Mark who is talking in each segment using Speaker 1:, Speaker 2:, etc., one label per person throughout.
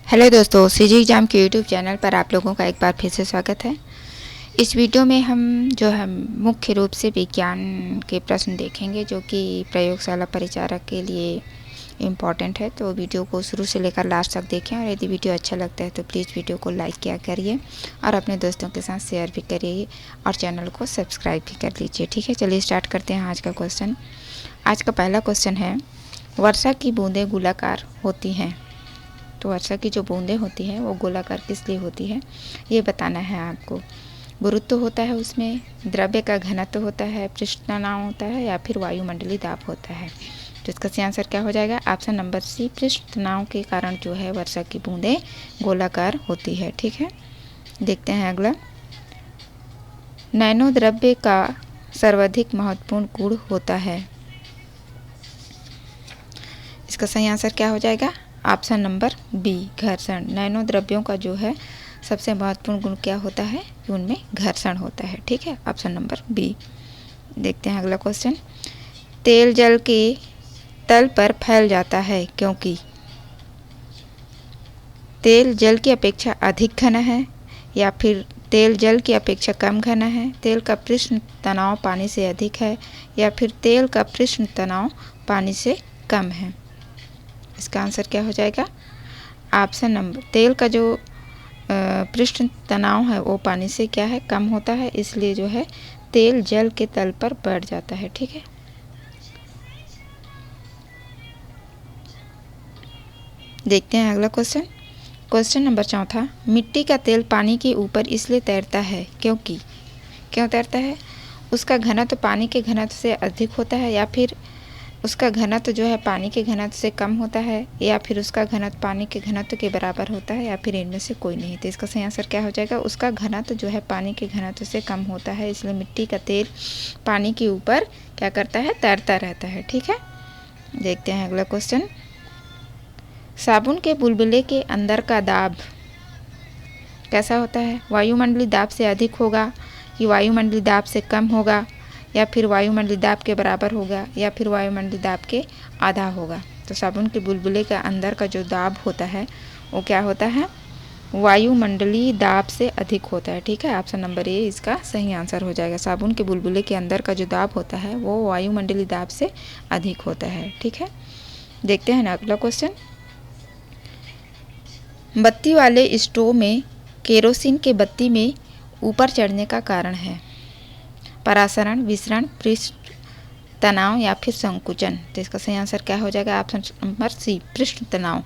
Speaker 1: Hello दोस्तों, CG exam के YouTube channel पर आप लोगों का एक बार फिर से स्वागत है। इस वीडियो में हम जो है मुख्य रूप से विज्ञान के प्रश्न देखेंगे जो कि प्रयोगशाला परिचारक के लिए इम्पॉर्टेंट है। तो वीडियो को शुरू से लेकर लास्ट तक देखें और यदि वीडियो अच्छा लगता है तो प्लीज़ वीडियो को लाइक किया करिए और अपने दोस्तों के साथ शेयर भी करिए और चैनल को सब्सक्राइब भी कर लीजिए। ठीक है, चलिए स्टार्ट करते हैं आज का क्वेश्चन। आज का पहला क्वेश्चन है, वर्षा की बूंदें गोलाकार होती हैं। तो वर्षा की जो बूंदें होती हैं वो गोलाकार किस लिए होती है ये बताना है आपको। गुरुत्व होता है उसमें, द्रव्य का घनत्व होता है, पृष्ठ तनाव होता है या फिर वायुमंडलीय दाब होता है। तो इसका सही आंसर क्या हो जाएगा? ऑप्शन नंबर सी, पृष्ठ तनाव के कारण जो है वर्षा की बूंदें गोलाकार होती है। ठीक है, देखते हैं अगला। नैनो द्रव्य का सर्वाधिक महत्वपूर्ण गुण होता है। इसका सही आंसर क्या हो जाएगा? ऑप्शन नंबर बी, घर्षण। नैनो द्रव्यों का जो है सबसे महत्वपूर्ण गुण क्या होता है कि उनमें घर्षण होता है। ठीक है, ऑप्शन नंबर बी। देखते हैं अगला क्वेश्चन। तेल जल के तल पर फैल जाता है क्योंकि तेल जल की अपेक्षा अधिक घना है या फिर तेल जल की अपेक्षा कम घना है, तेल का पृष्ठ तनाव पानी से अधिक है या फिर तेल का पृष्ठ तनाव पानी से कम है। इसका आंसर क्या हो जाएगा? ऑप्शन नंबर, तेल का जो पृष्ठ तनाव है वो पानी से क्या है, कम होता है, इसलिए जो है तेल जल के तल पर बढ़ जाता है। ठीक है, देखते हैं अगला क्वेश्चन। क्वेश्चन नंबर चौथा, मिट्टी का तेल पानी के ऊपर इसलिए तैरता है क्योंकि, क्यों तैरता है? उसका घनत्व पानी के घनत्व से अधिक होता है या फिर उसका घनत्व जो है पानी के घनत्व से कम होता है या फिर उसका घनत्व पानी के घनत्व के बराबर होता है या फिर इनमें से कोई नहीं। तो इसका सही आंसर क्या हो जाएगा? उसका घनत्व जो है पानी के घनत्व से कम होता है, इसलिए मिट्टी का तेल पानी के ऊपर क्या करता है, तैरता रहता है। ठीक है, देखते हैं अगला क्वेश्चन। साबुन के बुलबुले के अंदर का दाब कैसा होता है? वायुमंडलीय दाब से अधिक होगा कि वायुमंडलीय दाब से कम होगा या फिर वायुमंडलीय दाब के बराबर होगा या फिर वायुमंडलीय दाब के आधा होगा। तो साबुन के बुलबुले का अंदर का जो दाब होता है वो क्या होता है? वायुमंडलीय दाब से अधिक होता है। ठीक है, ऑप्शन नंबर ए इसका सही आंसर हो जाएगा। साबुन के बुलबुले के अंदर का जो दाब होता है वो वायुमंडलीय दाब से अधिक होता है। ठीक है, देखते हैं ना अगला क्वेश्चन। बत्ती वाले स्टोव में केरोसिन के बत्ती में ऊपर चढ़ने का कारण है? परासरण, विसरण, पृष्ठ तनाव या फिर संकुचन। तो इसका सही आंसर क्या हो जाएगा? ऑप्शन नंबर सी, पृष्ठ तनाव।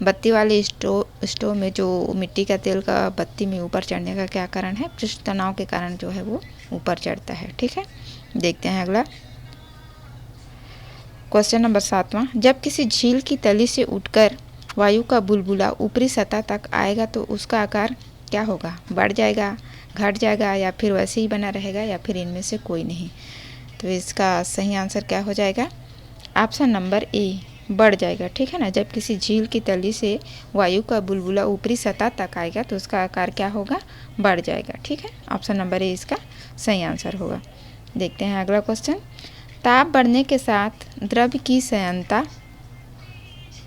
Speaker 1: बत्ती वाले स्टोव में जो मिट्टी का तेल का बत्ती में ऊपर चढ़ने का क्या कारण है? पृष्ठ तनाव के कारण जो है वो ऊपर चढ़ता है। ठीक है, देखते हैं अगला क्वेश्चन नंबर 7वां। जब किसी झील की तली से उठकर वायु का बुलबुला ऊपरी सतह तक आएगा तो उसका आकार क्या होगा? बढ़ जाएगा, घट जाएगा या फिर वैसे ही बना रहेगा या फिर इनमें से कोई नहीं। तो इसका सही आंसर क्या हो जाएगा? ऑप्शन नंबर ए, बढ़ जाएगा। ठीक है ना, जब किसी झील की तली से वायु का बुलबुला ऊपरी सतह तक आएगा तो उसका आकार क्या होगा? बढ़ जाएगा। ठीक है, ऑप्शन नंबर ए इसका सही आंसर होगा। देखते हैं अगला क्वेश्चन। ताप बढ़ने के साथ द्रव्य की संयंत्रता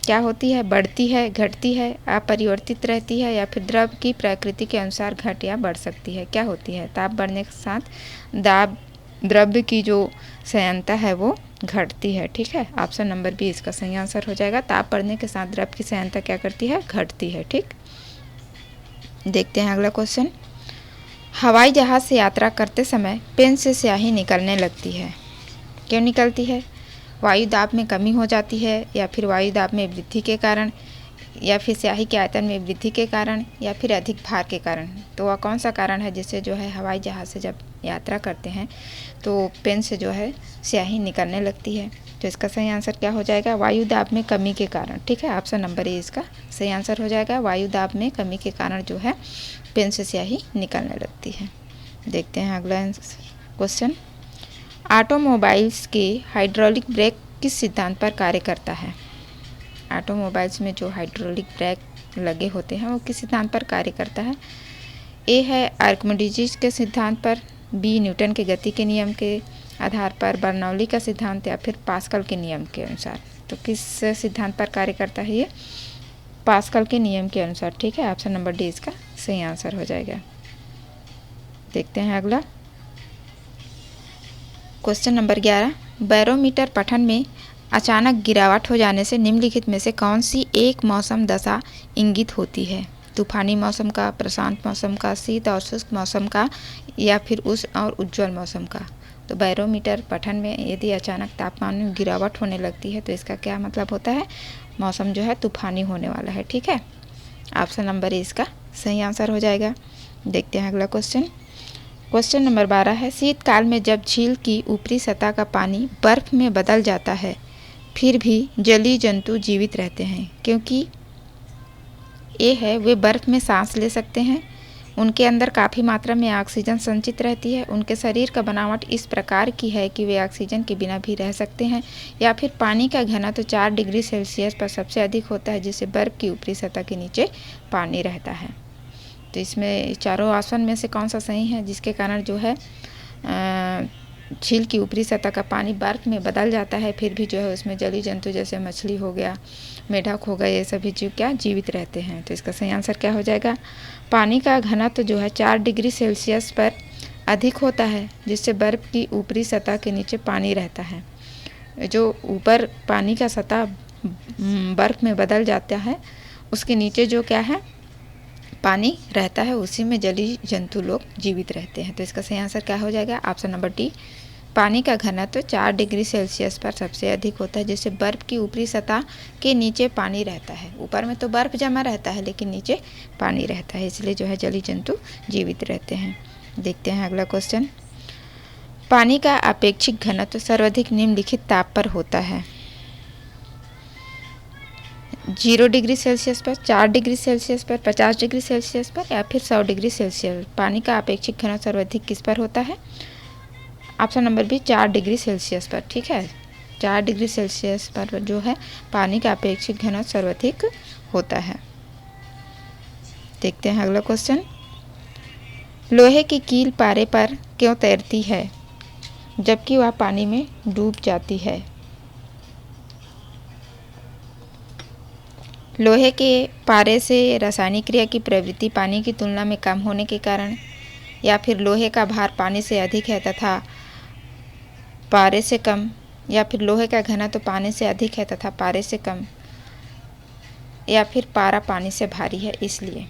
Speaker 1: क्या होती है? बढ़ती है, घटती है, अपरिवर्तित रहती है या फिर द्रव्य की प्रकृति के अनुसार घट या बढ़ सकती है? क्या होती है? ताप बढ़ने के साथ द्रव्य की जो संयंत्रता है वो घटती है। ठीक है, ऑप्शन नंबर बी इसका सही आंसर हो जाएगा। ताप बढ़ने के साथ द्रव्य की संयंत्रता क्या करती है? घटती है। ठीक, देखते हैं अगला क्वेश्चन। हवाई जहाज से यात्रा करते समय पेन से स्याही निकलने लगती है, क्यों निकलती है? वायु दाब में कमी हो जाती है या फिर वायु दाब में वृद्धि के कारण या फिर स्याही के आयतन में वृद्धि के कारण या फिर अधिक भार के कारण। तो वह कौन सा कारण है जिससे जो है हवाई जहाज़ से जब यात्रा करते हैं तो पेन से जो है स्याही निकलने लगती है? तो इसका सही आंसर क्या हो जाएगा? वायु दाब में कमी के कारण। ठीक है, ऑप्शन नंबर ए इसका सही आंसर हो जाएगा। वायु दाब में कमी के कारण जो है पेन से स्याही निकलने लगती है। देखते हैं अगला क्वेश्चन। ऑटोमोबाइल्स के हाइड्रोलिक ब्रेक किस सिद्धांत पर कार्य करता है? ऑटोमोबाइल्स में जो हाइड्रोलिक ब्रेक लगे होते हैं वो किस सिद्धांत पर कार्य करता है? ए है आर्किमिडीज के सिद्धांत पर, बी न्यूटन के गति के नियम के आधार पर, बर्नौली का सिद्धांत या फिर पास्कल के नियम के अनुसार। तो किस सिद्धांत पर कार्य करता है ये? पास्कल के नियम के अनुसार। ठीक है, ऑप्शन नंबर डी इसका सही आंसर हो जाएगा। देखते हैं अगला क्वेश्चन नंबर 11, बैरोमीटर पठन में अचानक गिरावट हो जाने से निम्नलिखित में से कौन सी एक मौसम दशा इंगित होती है? तूफानी मौसम का, प्रशांत मौसम का, शीत और शुष्क मौसम का, या फिर उष्ण और उज्ज्वल मौसम का? तो बैरोमीटर पठन में यदि अचानक तापमान में गिरावट होने लगती है तो इसका क्या मतलब होता है? मौसम जो है तूफानी होने वाला है। ठीक है, ऑप्शन नंबर ए इसका सही आंसर हो जाएगा। देखते हैं अगला क्वेश्चन। क्वेश्चन नंबर 12 है, शीतकाल में जब झील की ऊपरी सतह का पानी बर्फ में बदल जाता है फिर भी जलीय जंतु जीवित रहते हैं, क्योंकि ए है वे बर्फ में सांस ले सकते हैं, उनके अंदर काफ़ी मात्रा में ऑक्सीजन संचित रहती है, उनके शरीर का बनावट इस प्रकार की है कि वे ऑक्सीजन के बिना भी रह सकते हैं, या फिर पानी का घनत्व 4 डिग्री सेल्सियस पर सबसे अधिक होता है, जिससे बर्फ की ऊपरी सतह के नीचे पानी रहता है। तो इसमें चारों ऑप्शन में से कौन सा सही है, जिसके कारण जो है झील की ऊपरी सतह का पानी बर्फ में बदल जाता है फिर भी जो है उसमें जलीय जंतु जैसे मछली हो गया, मेढक हो गया, ये सभी जीव क्या जीवित रहते हैं। तो इसका सही आंसर क्या हो जाएगा? पानी का घनत्व जो है 4 डिग्री सेल्सियस पर अधिक होता है, जिससे बर्फ की ऊपरी सतह के नीचे पानी रहता है। जो ऊपर पानी का सतह बर्फ में बदल जाता है उसके नीचे जो क्या है पानी रहता है, उसी में जलीय जंतु लोग जीवित रहते हैं। तो इसका सही आंसर क्या हो जाएगा? ऑप्शन नंबर डी, पानी का घनत्व 4 डिग्री सेल्सियस पर सबसे अधिक होता है, जिससे बर्फ की ऊपरी सतह के नीचे पानी रहता है। ऊपर में तो बर्फ जमा रहता है लेकिन नीचे पानी रहता है, इसलिए जो है जलीय जंतु जीवित रहते हैं। देखते हैं अगला क्वेश्चन। पानी का अपेक्षिक घनत्व सर्वाधिक निम्नलिखित ताप पर होता है? 0 डिग्री सेल्सियस पर, 4 डिग्री सेल्सियस पर, 50 डिग्री सेल्सियस पर, या फिर 100 डिग्री सेल्सियस। पानी का अपेक्षिक घनत्व सर्वाधिक किस पर होता है? Option number B 4 degree Celsius पर। ठीक है, 4 डिग्री सेल्सियस पर जो है पानी का अपेक्षिक घनत्व सर्वाधिक होता है। देखते हैं अगला क्वेश्चन। लोहे की कील पारे पर क्यों तैरती है जबकि वह पानी में डूब जाती है? लोहे के पारे से रासायनिक क्रिया की प्रवृत्ति पानी की तुलना में कम होने के कारण, या फिर लोहे का भार पानी से अधिक है तथा पारे से कम, या फिर लोहे का घनत्व तो पानी से अधिक है तथा पारे से कम, या फिर पारा पानी से भारी है इसलिए।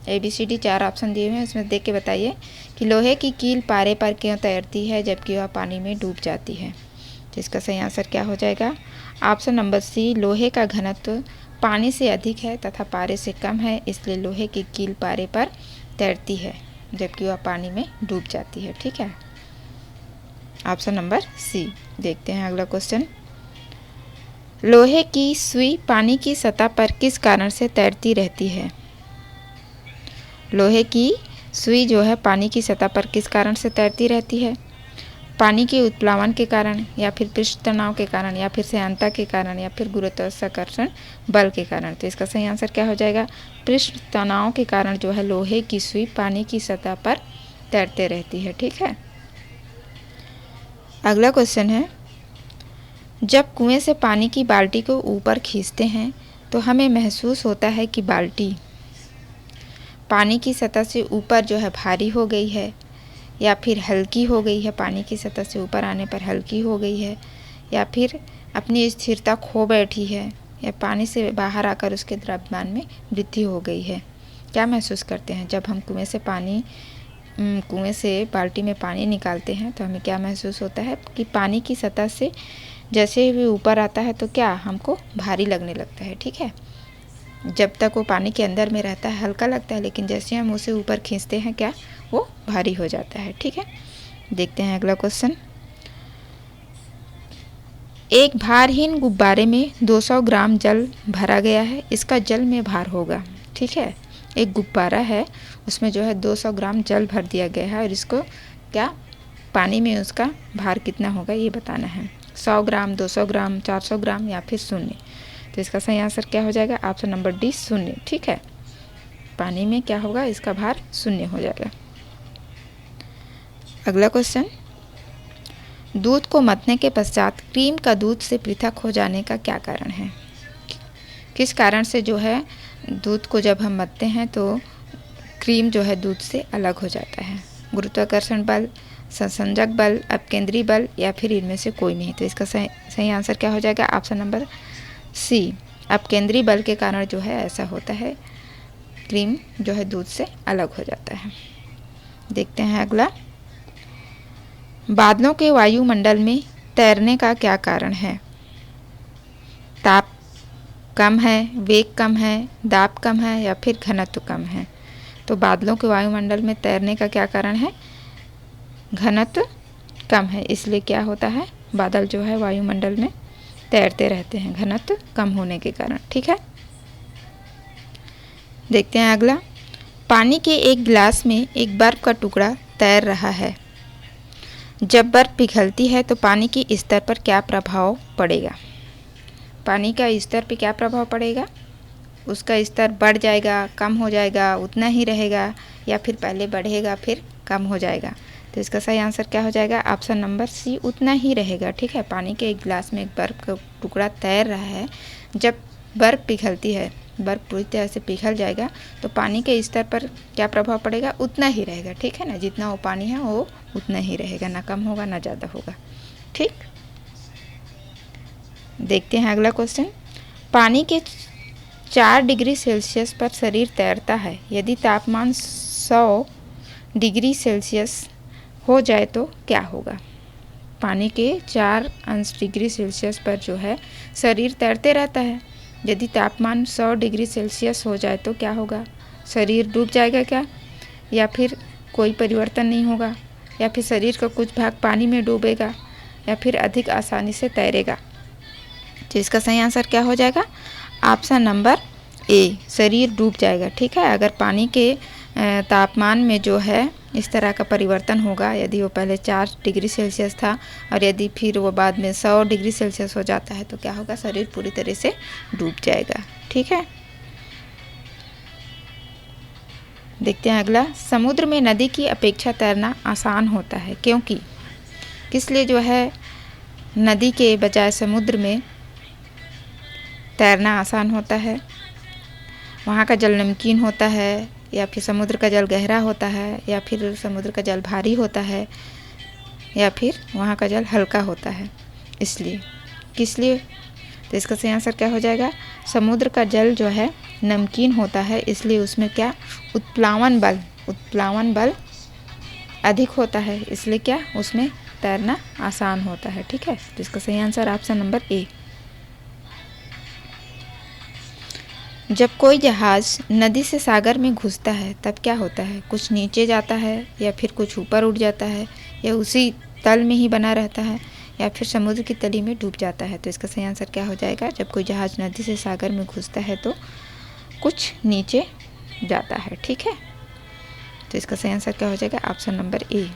Speaker 1: ABCD 4 ऑप्शन दिए हुए हैं, उसमें देख के बताइए कि लोहे की कील पारे पर क्यों तैरती है जबकि वह पानी में डूब जाती है। तो इसका सही आंसर क्या हो जाएगा? ऑप्शन नंबर सी, लोहे का घनत्व पानी से अधिक है तथा पारे से कम है, इसलिए लोहे की कील पारे पर तैरती है जबकि वह पानी में डूब जाती है। ठीक है, ऑप्शन नंबर सी। देखते हैं अगला क्वेश्चन। लोहे की सुई पानी की सतह पर किस कारण से तैरती रहती है? लोहे की सुई जो है पानी की सतह पर किस कारण से तैरती रहती है? पानी के उत्प्लावन के कारण, या फिर पृष्ठ तनाव के कारण, या फिर श्यानता के कारण, या फिर गुरुत्वाकर्षण बल के कारण। तो इसका सही आंसर क्या हो जाएगा? पृष्ठ तनाव के कारण जो है लोहे की सुई पानी की सतह पर तैरते रहती है। ठीक है, अगला क्वेश्चन है, जब कुएं से पानी की बाल्टी को ऊपर खींचते हैं तो हमें महसूस होता है कि बाल्टी पानी की सतह से ऊपर जो है भारी हो गई है, या फिर हल्की हो गई है, पानी की सतह से ऊपर आने पर हल्की हो गई है, या फिर अपनी स्थिरता खो बैठी है, या पानी से बाहर आकर उसके द्रव्यमान में वृद्धि हो गई है। क्या महसूस करते हैं जब हम कुएं से बाल्टी में पानी निकालते हैं तो हमें क्या महसूस होता है कि पानी की सतह से जैसे ही ऊपर आता है तो क्या हमको भारी लगने लगता है। ठीक है, जब तक वो पानी के अंदर में रहता है हल्का लगता है, लेकिन जैसे हम उसे ऊपर खींचते हैं क्या वो भारी हो जाता है। ठीक है, देखते हैं अगला क्वेश्चन। एक भारहीन गुब्बारे में 200 ग्राम जल भरा गया है, इसका जल में भार होगा। ठीक है, एक गुब्बारा है उसमें जो है 200 ग्राम जल भर दिया गया है और इसको क्या पानी में उसका भार कितना होगा ये बताना है। 100 ग्राम, 200 ग्राम, 400 ग्राम, या फिर 0। तो इसका सही आंसर क्या हो जाएगा? Option number D 0। ठीक है, पानी में क्या होगा इसका भार 0 हो जाएगा। अगला क्वेश्चन, दूध को मथने के पश्चात क्रीम का दूध से पृथक हो जाने का क्या कारण है? किस कारण से जो है दूध को जब हम मथते हैं तो क्रीम जो है दूध से अलग हो जाता है? गुरुत्वाकर्षण बल, संसंजक बल, अपकेंद्री बल या फिर इनमें से कोई नहीं। तो इसका सही आंसर क्या हो जाएगा? ऑप्शन नंबर सी, अपकेंद्री बल के कारण जो है ऐसा होता है, क्रीम जो है दूध से अलग हो जाता है। देखते हैं अगला, बादलों के वायुमंडल में तैरने का क्या कारण है? ताप कम है, वेग कम है, दाब कम है या फिर घनत्व कम है? तो बादलों के वायुमंडल में तैरने का क्या कारण है? घनत्व कम है, इसलिए क्या होता है, बादल जो है वायुमंडल में तैरते रहते हैं घनत्व कम होने के कारण। ठीक है, देखते हैं अगला, पानी के एक गिलास में एक बर्फ का टुकड़ा तैर रहा है। जब बर्फ पिघलती है तो पानी के स्तर पर क्या प्रभाव पड़ेगा? पानी का स्तर पर क्या प्रभाव पड़ेगा? उसका स्तर बढ़ जाएगा, कम हो जाएगा, उतना ही रहेगा या फिर पहले बढ़ेगा फिर कम हो जाएगा? तो इसका सही आंसर क्या हो जाएगा? ऑप्शन नंबर सी, उतना ही रहेगा। ठीक है, पानी के एक गिलास में एक बर्फ़ का टुकड़ा तैर रहा है, जब बर्फ़ पिघलती है, बर्फ़ पूरी तरह से पिघल जाएगा तो पानी के स्तर पर क्या प्रभाव पड़ेगा? उतना ही रहेगा। ठीक है ना, जितना वो पानी है वो उतना ही रहेगा, ना कम होगा ना ज़्यादा होगा। ठीक, देखते हैं अगला क्वेश्चन, पानी के 4 डिग्री सेल्सियस पर शरीर तैरता है, यदि तापमान 100 डिग्री सेल्सियस हो जाए तो क्या होगा? पानी के 4 अंश डिग्री सेल्सियस पर जो है शरीर तैरते रहता है, यदि तापमान 100 डिग्री सेल्सियस हो जाए तो क्या होगा? शरीर डूब जाएगा क्या, या फिर कोई परिवर्तन नहीं होगा, या फिर शरीर का कुछ भाग पानी में डूबेगा, या फिर अधिक आसानी से तैरेगा? तो इसका सही आंसर क्या हो जाएगा? ऑप्शन नंबर ए, शरीर डूब जाएगा। ठीक है, अगर पानी के तापमान में जो है इस तरह का परिवर्तन होगा, यदि वो पहले 4 डिग्री सेल्सियस था और यदि फिर वो बाद में 100 डिग्री सेल्सियस हो जाता है तो क्या होगा? शरीर पूरी तरह से डूब जाएगा। ठीक है, देखते हैं अगला, समुद्र में नदी की अपेक्षा तैरना आसान होता है, क्योंकि किस लिए जो है नदी के बजाय समुद्र में तैरना आसान होता है? वहाँ का जल नमकीन होता है, या फिर समुद्र का जल गहरा होता है, या फिर समुद्र का जल भारी होता है, या फिर वहाँ का जल हल्का होता है? इसलिए, किस लिए? तो इसका सही आंसर क्या हो जाएगा? समुद्र का जल जो है नमकीन होता है, इसलिए उसमें क्या, उत्प्लावन बल अधिक होता है, इसलिए क्या, उसमें तैरना आसान होता है। ठीक है, तो इसका सही आंसर ऑप्शन नंबर ए। जब कोई जहाज़ नदी से सागर में घुसता है तब क्या होता है? कुछ नीचे जाता है, या फिर कुछ ऊपर उठ जाता है, या उसी तल में ही बना रहता है, या फिर समुद्र की तली में डूब जाता है? तो इसका सही आंसर क्या हो जाएगा? जब कोई जहाज़ नदी से सागर में घुसता है तो कुछ नीचे जाता है। ठीक है, तो इसका सही आंसर क्या हो जाएगा? Option number A.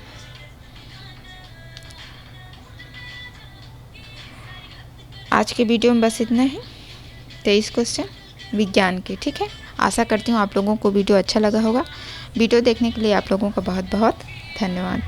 Speaker 1: आज के वीडियो में बस इतना ही, 23 क्वेश्चन विज्ञान के। ठीक है, आशा करती हूँ आप लोगों को वीडियो अच्छा लगा होगा। वीडियो देखने के लिए आप लोगों का बहुत बहुत धन्यवाद।